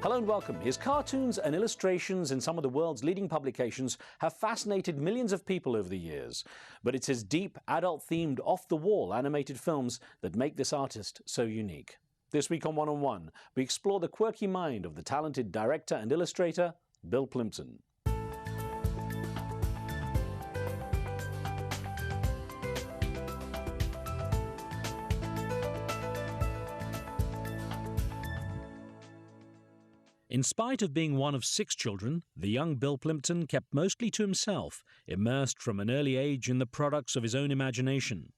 Hello and welcome. His cartoons and illustrations in some of the world's leading publications have fascinated millions of people over the years. But it's his deep, adult-themed, off-the-wall animated films that make this artist so unique. This week on One-on-One, we explore the quirky mind of the talented director and illustrator, Bill Plympton. In spite of being one of 6 children, the young Bill Plympton kept mostly to himself, immersed from an early age in the products of his own imagination.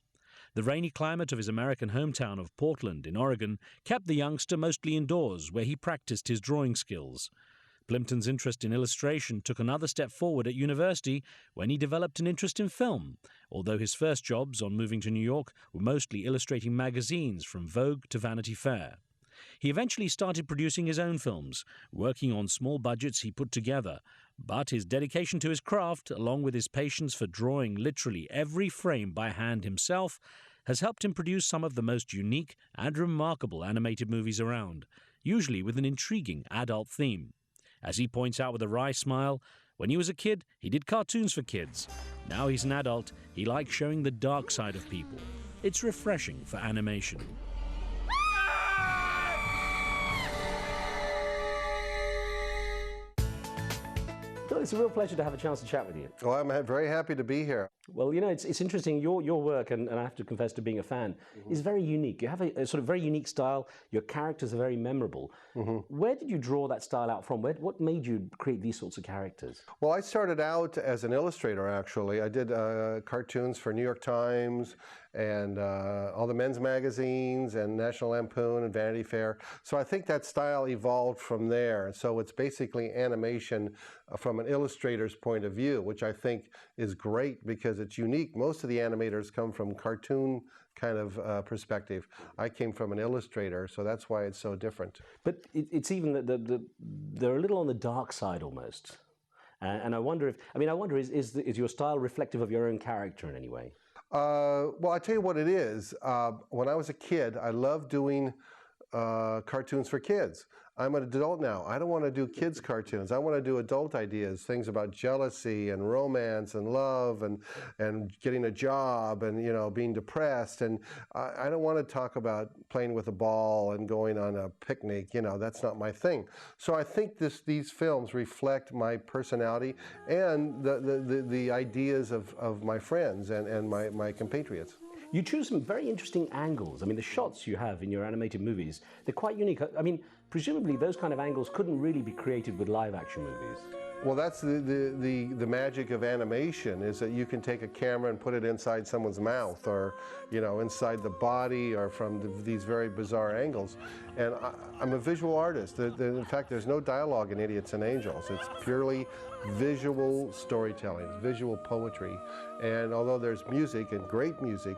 The rainy climate of his American hometown of Portland in Oregon kept the youngster mostly indoors, where he practiced his drawing skills. Plympton's interest in illustration took another step forward at university when he developed an interest in film, although his first jobs on moving to New York were mostly illustrating magazines from Vogue to Vanity Fair. He eventually started producing his own films, working on small budgets he put together, but his dedication to his craft, along with his patience for drawing literally every frame by hand himself, has helped him produce some of the most unique and remarkable animated movies around, usually with an intriguing adult theme. As he points out with a wry smile, when he was a kid, he did cartoons for kids. Now he's an adult, he likes showing the dark side of people. It's refreshing for animation. It's a real pleasure to have a chance to chat with you. Well, I'm very happy to be here. Well, you know, it's interesting. Your work, and I have to confess to being a fan, is very unique. You have a sort of very unique style. Your characters are very memorable. Where did you draw that style out from? What made you create these sorts of characters? Well, I started out as an illustrator, actually. I did cartoons for New York Times and all the men's magazines and National Lampoon and Vanity Fair. So I think that style evolved from there. So it's basically animation from an illustrator's point of view, which I think is great because it's unique. Most of the animators come from cartoon kind of perspective. I came from an illustrator, so that's why it's so different. But it's even that they're a little on the dark side almost. And I wonder is your style reflective of your own character in any way? Well, I tell you what it is. When I was a kid, I loved doing cartoons for kids. I'm an adult now. I don't want to do kids cartoons. I want to do adult ideas, things about jealousy and romance and love and getting a job and, you know, being depressed. And I don't want to talk about playing with a ball and going on a picnic. You know, that's not my thing. So I think these films reflect my personality and the ideas of my friends and my compatriots. You choose some very interesting angles. I mean, the shots you have in your animated movies, they're quite unique. I mean, presumably those kind of angles couldn't really be created with live-action movies. Well, that's the magic of animation, is that you can take a camera and put it inside someone's mouth or, you know, inside the body or from these very bizarre angles. And I'm a visual artist. In fact, there's no dialogue in Idiots and Angels. It's purely visual storytelling, visual poetry. And although there's music and great music,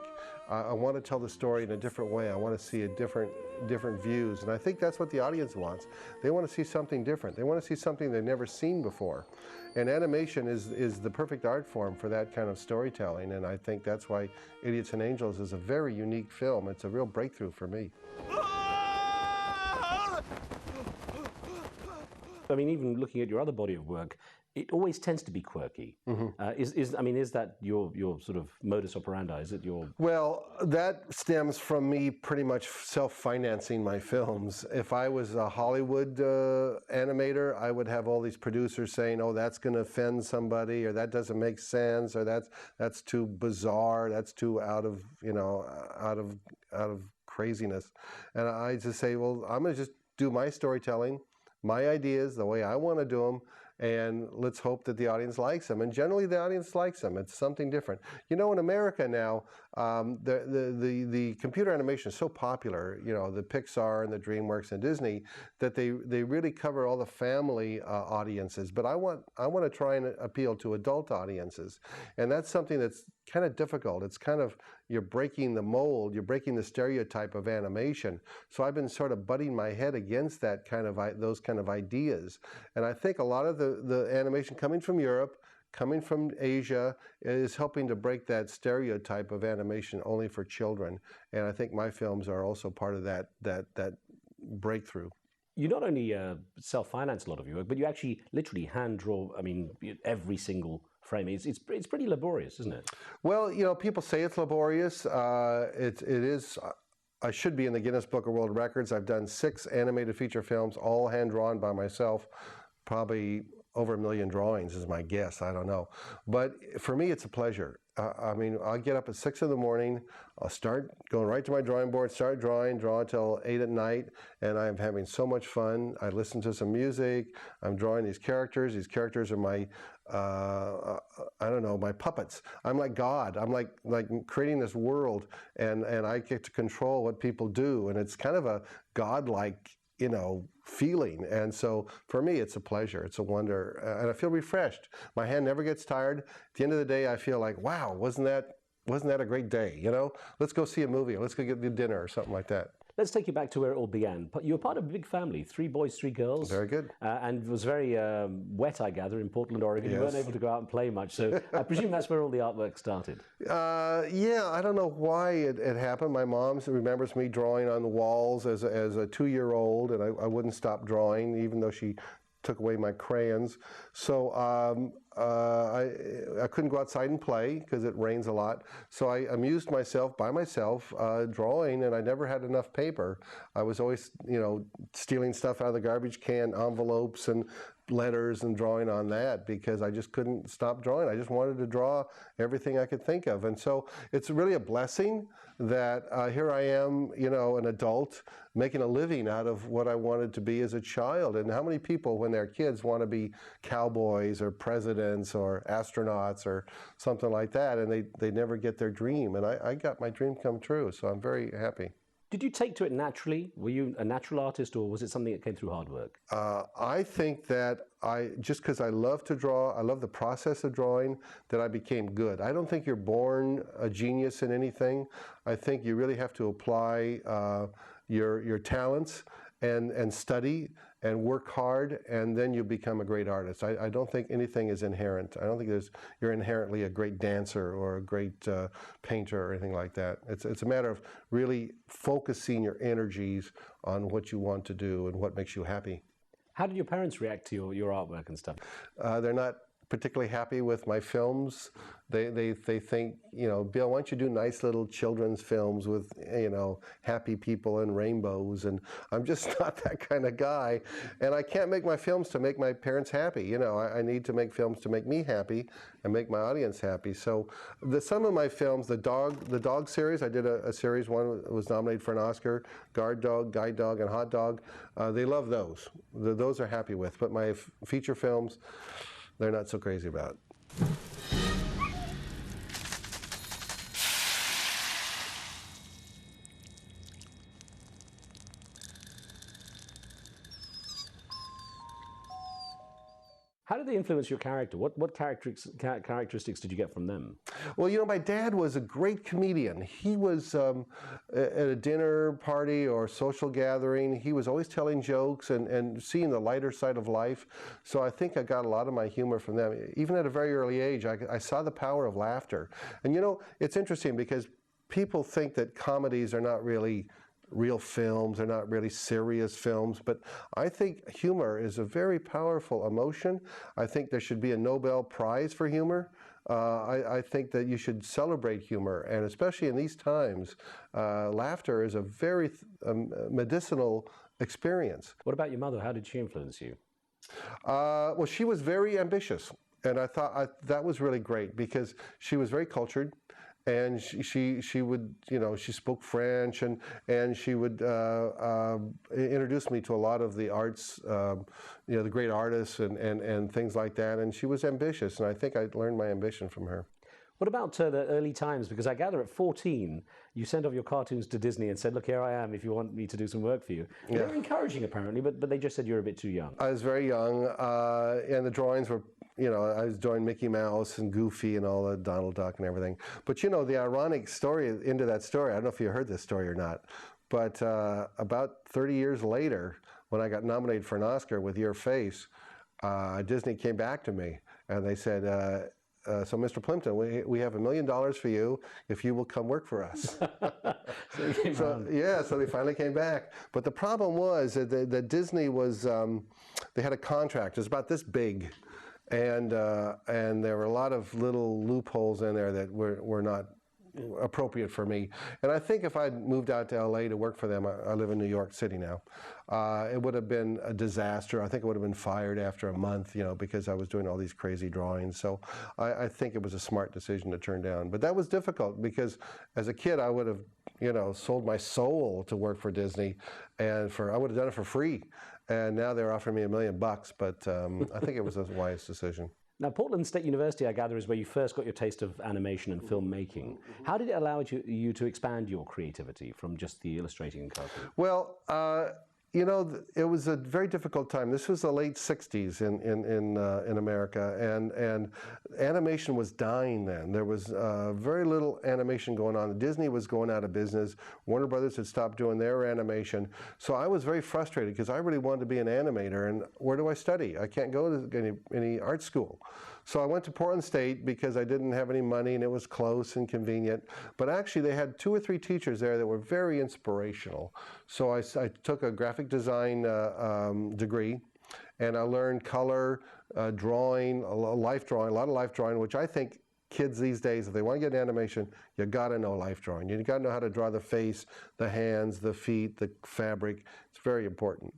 I want to tell the story in a different way. I want to see different views. And I think that's what the audience wants. They want to see something different. They want to see something they've never seen before. And animation is the perfect art form for that kind of storytelling. And I think that's why Idiots and Angels is a very unique film. It's a real breakthrough for me. I mean, even looking at your other body of work, it always tends to be quirky. Is that your sort of modus operandi? Is it your... Well, that stems from me pretty much self-financing my films. If I was a Hollywood animator, I would have all these producers saying, "Oh, that's going to offend somebody," or "That doesn't make sense," or "That's too bizarre," "That's too out of craziness." And I just say, "Well, I'm going to just do my storytelling, my ideas, the way I want to do them, and let's hope that the audience likes them." And generally the audience likes them. It's something different. You know, in America now, the computer animation is so popular, you know, the Pixar and the DreamWorks and Disney, that they really cover all the family audiences. But I want to try and appeal to adult audiences. And that's something that's kind of difficult. It's kind of, you're breaking the mold, you're breaking the stereotype of animation. So I've been sort of butting my head against that kind of those kind of ideas. And I think a lot of the animation coming from Europe, coming from Asia, is helping to break that stereotype of animation only for children. And I think my films are also part of that breakthrough. You not only self-finance a lot of your work, but you actually literally hand draw, I mean, every single frame. It's pretty laborious, isn't it? Well, you know, people say it's laborious. It is. I should be in the Guinness Book of World Records. I've done 6 animated feature films, all hand-drawn by myself, probably over 1 million drawings is my guess, I don't know. But for me, it's a pleasure. I mean, I'll get up at 6 in the morning, I'll start going right to my drawing board, start drawing, draw until 8 at night, and I'm having so much fun. I listen to some music, I'm drawing these characters are my, I don't know, my puppets. I'm like God, I'm like creating this world, and I get to control what people do, and it's kind of a godlike, you know, feeling. And so for me, it's a pleasure, it's a wonder, and I feel refreshed. My hand never gets tired. At the end of the day, I feel like, wow, wasn't that a great day, you know? Let's go see a movie, or let's go get dinner or something like that. Let's take you back to where it all began. You were part of a big family, 3 boys, 3 girls. Very good. And it was very wet, I gather, in Portland, Oregon. Yes. You weren't able to go out and play much, so I presume that's where all the artwork started. Yeah, I don't know why it happened. My mom remembers me drawing on the walls as a 2-year-old, and I wouldn't stop drawing, even though she took away my crayons. So I couldn't go outside and play because it rains a lot. So I amused myself by myself drawing, and I never had enough paper. I was always, you know, stealing stuff out of the garbage can, envelopes and letters, and drawing on that because I just couldn't stop drawing. I just wanted to draw everything I could think of. And so it's really a blessing that here I am, you know, an adult making a living out of what I wanted to be as a child. And how many people, when they're kids, want to be cowboys or presidents or astronauts or something like that, and they never get their dream. And I got my dream come true, so I'm very happy. Did you take to it naturally? Were you a natural artist, or was it something that came through hard work? I think that just because I love to draw, I love the process of drawing, that I became good. I don't think you're born a genius in anything. I think you really have to apply your talents and study and work hard, and then you become a great artist. I don't think anything is inherent. I don't think you're inherently a great dancer or a great painter or anything like that. It's a matter of really focusing your energies on what you want to do and what makes you happy. How did your parents react to your artwork and stuff? They're not particularly happy with my films. They think, you know, Bill, why don't you do nice little children's films with, you know, happy people and rainbows? And I'm just not that kind of guy. And I can't make my films to make my parents happy. You know, I need to make films to make me happy and make my audience happy. So some of my films, the dog series, I did a series, one was nominated for an Oscar, Guard Dog, Guide Dog, and Hot Dog. They love those. Those are happy with. But my feature films, they're not so crazy about. How did they influence your character? What characteristics did you get from them? Well, you know, my dad was a great comedian. He was at a dinner party or social gathering, he was always telling jokes and seeing the lighter side of life. So I think I got a lot of my humor from them. Even at a very early age, I saw the power of laughter. And you know, it's interesting because people think that comedies are not really real films, they're not really serious films, but I think humor is a very powerful emotion. I think there should be a Nobel Prize for humor. I think that you should celebrate humor, and especially in these times, laughter is a very medicinal experience. What about your mother? How did she influence you? Well, she was very ambitious, and I thought that was really great because she was very cultured. And she would, you know, she spoke French, and she would introduce me to a lot of the arts, you know, the great artists and things like that. And she was ambitious, and I think I learned my ambition from her. What about the early times? Because I gather at 14, you sent off your cartoons to Disney and said, look, here I am if you want me to do some work for you. Yeah. They were encouraging, apparently, but they just said you're a bit too young. I was very young, and the drawings were, you know, I was drawing Mickey Mouse and Goofy and all the Donald Duck and everything. But, you know, the ironic story into that story, I don't know if you heard this story or not, but about 30 years later, when I got nominated for an Oscar with Your Face, Disney came back to me, and they said, so Mr. Plympton, we have $1 million for you if you will come work for us. So they finally came back. But the problem was that Disney was, they had a contract. It was about this big. And there were a lot of little loopholes in there that were not appropriate for me. And I think if I'd moved out to LA to work for them, I live in New York City now, it would have been a disaster. I think I would have been fired after a month, because I was doing all these crazy drawings. So I think it was a smart decision to turn down. But that was difficult because as a kid, I would have, sold my soul to work for Disney, and I would have done it for free. And now they're offering me $1 million, but I think it was a wise decision. Now, Portland State University, I gather, is where you first got your taste of animation and filmmaking. How did it allow you to expand your creativity from just the illustrating and coloring? Well, it was a very difficult time. This was the late '60s in America, and animation was dying then. There was very little animation going on. Disney was going out of business. Warner Brothers had stopped doing their animation. So I was very frustrated because I really wanted to be an animator, and where do I study? I can't go to any art school. So I went to Portland State because I didn't have any money and it was close and convenient. But actually they had 2 or 3 teachers there that were very inspirational. So I took a graphic design degree, and I learned color, drawing, a lot of life drawing, which I think kids these days, if they want to get an animation, you got to know life drawing. You got to know how to draw the face, the hands, the feet, the fabric. It's very important.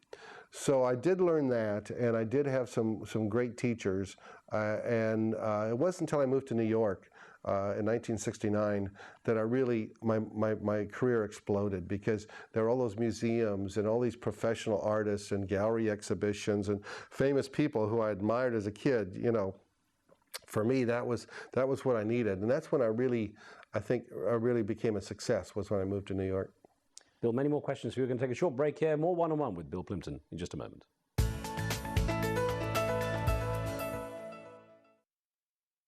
So I did learn that, and I did have some great teachers. And it wasn't until I moved to New York in 1969 that I really, my career exploded, because there were all those museums and all these professional artists and gallery exhibitions and famous people who I admired as a kid. For me, that was what I needed, and that's when I think I really became a success, was when I moved to New York. Bill, many more questions for you. We're going to take a short break here. More one-on-one with Bill Plympton in just a moment.